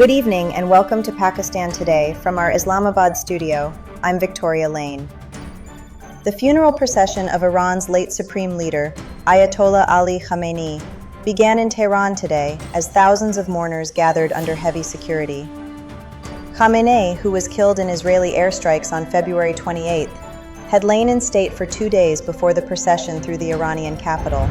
Good evening and welcome to Pakistan Today from our Islamabad studio. I'm Victoria Lane. The funeral procession of Iran's late supreme leader, Ayatollah Ali Khamenei, began in Tehran today as thousands of mourners gathered under heavy security. Khamenei, who was killed in Israeli airstrikes on February 28th, had lain in state for 2 days before the procession through the Iranian capital.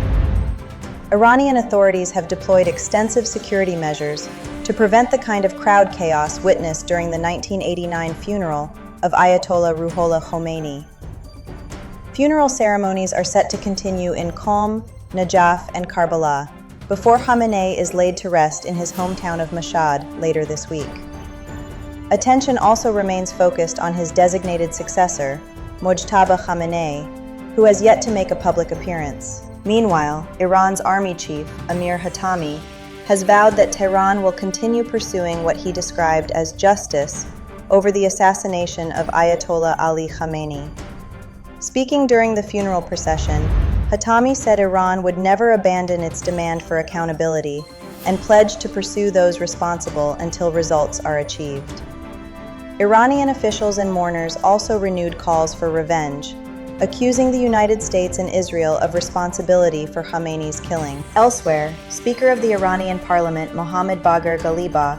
Iranian authorities have deployed extensive security measures to prevent the kind of crowd chaos witnessed during the 1989 funeral of Ayatollah Ruhollah Khomeini. Funeral ceremonies are set to continue in Qom, Najaf, and Karbala before Khamenei is laid to rest in his hometown of Mashhad later this week. Attention also remains focused on his designated successor, Mojtaba Khamenei, who has yet to make a public appearance. Meanwhile, Iran's army chief, Amir Hatami, has vowed that Tehran will continue pursuing what he described as justice over the assassination of Ayatollah Ali Khamenei. Speaking during the funeral procession, Hatami said Iran would never abandon its demand for accountability and pledged to pursue those responsible until results are achieved. Iranian officials and mourners also renewed calls for revenge, accusing the United States and Israel of responsibility for Khamenei's killing. Elsewhere, Speaker of the Iranian Parliament Mohammad Bagher Ghalibaf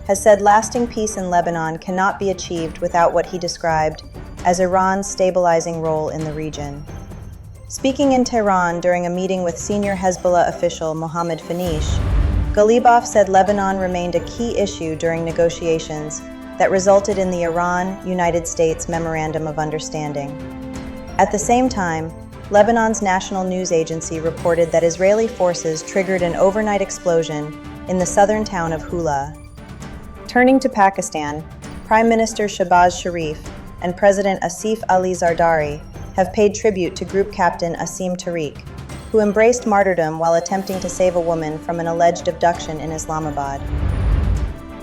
has said lasting peace in Lebanon cannot be achieved without what he described as Iran's stabilizing role in the region. Speaking in Tehran during a meeting with senior Hezbollah official Mohammad Fanish, Ghalibaf said Lebanon remained a key issue during negotiations that resulted in the Iran-United States Memorandum of Understanding. At the same time, Lebanon's national news agency reported that Israeli forces triggered an overnight explosion in the southern town of Hula. Turning to Pakistan, Prime Minister Shehbaz Sharif and President Asif Ali Zardari have paid tribute to Group Captain Asim Tariq, who embraced martyrdom while attempting to save a woman from an alleged abduction in Islamabad.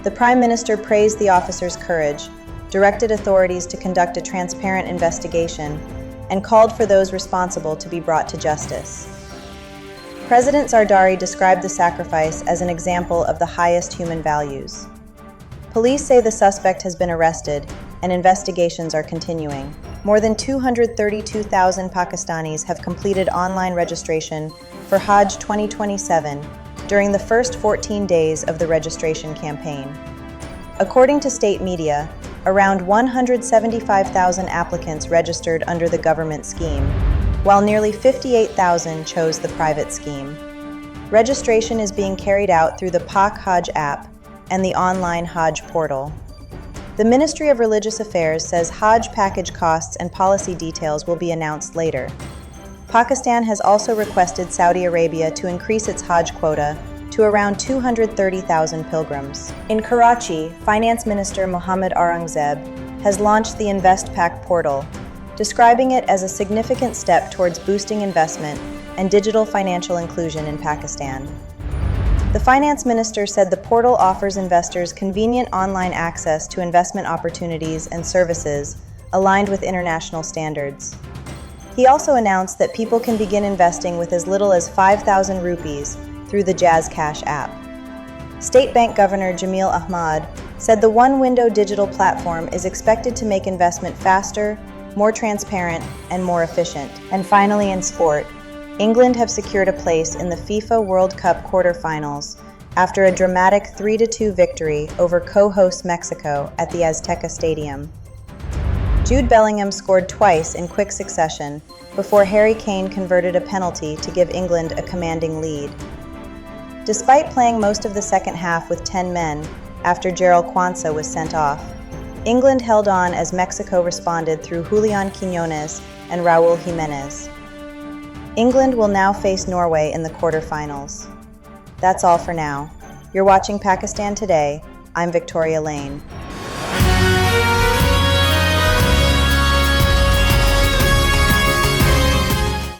The Prime Minister praised the officer's courage, directed authorities to conduct a transparent investigation, and called for those responsible to be brought to justice. President Zardari described the sacrifice as an example of the highest human values. Police say the suspect has been arrested, and investigations are continuing. More than 232,000 Pakistanis have completed online registration for Hajj 2027 during the first 14 days of the registration campaign. According to state media, around 175,000 applicants registered under the government scheme, while nearly 58,000 chose the private scheme. Registration is being carried out through the Pak Hajj app and the online Hajj portal. The Ministry of Religious Affairs says Hajj package costs and policy details will be announced later. Pakistan has also requested Saudi Arabia to increase its Hajj quota to around 230,000 pilgrims. In Karachi, Finance Minister Mohammad Aurangzeb has launched the InvestPak portal, describing it as a significant step towards boosting investment and digital financial inclusion in Pakistan. The finance minister said the portal offers investors convenient online access to investment opportunities and services aligned with international standards. He also announced that people can begin investing with as little as 5,000 rupees through the Jazz Cash app. State Bank Governor Jamil Ahmad said the one-window digital platform is expected to make investment faster, more transparent, and more efficient. And finally, in sport, England have secured a place in the FIFA World Cup quarterfinals after a dramatic 3-2 victory over co-host Mexico at the Azteca Stadium. Jude Bellingham scored twice in quick succession before Harry Kane converted a penalty to give England a commanding lead. Despite playing most of the second half with 10 men after Gerald Quansah was sent off, England held on as Mexico responded through Julian Quiñones and Raúl Jiménez. England will now face Norway in the quarterfinals. That's all for now. You're watching Pakistan Today. I'm Victoria Lane.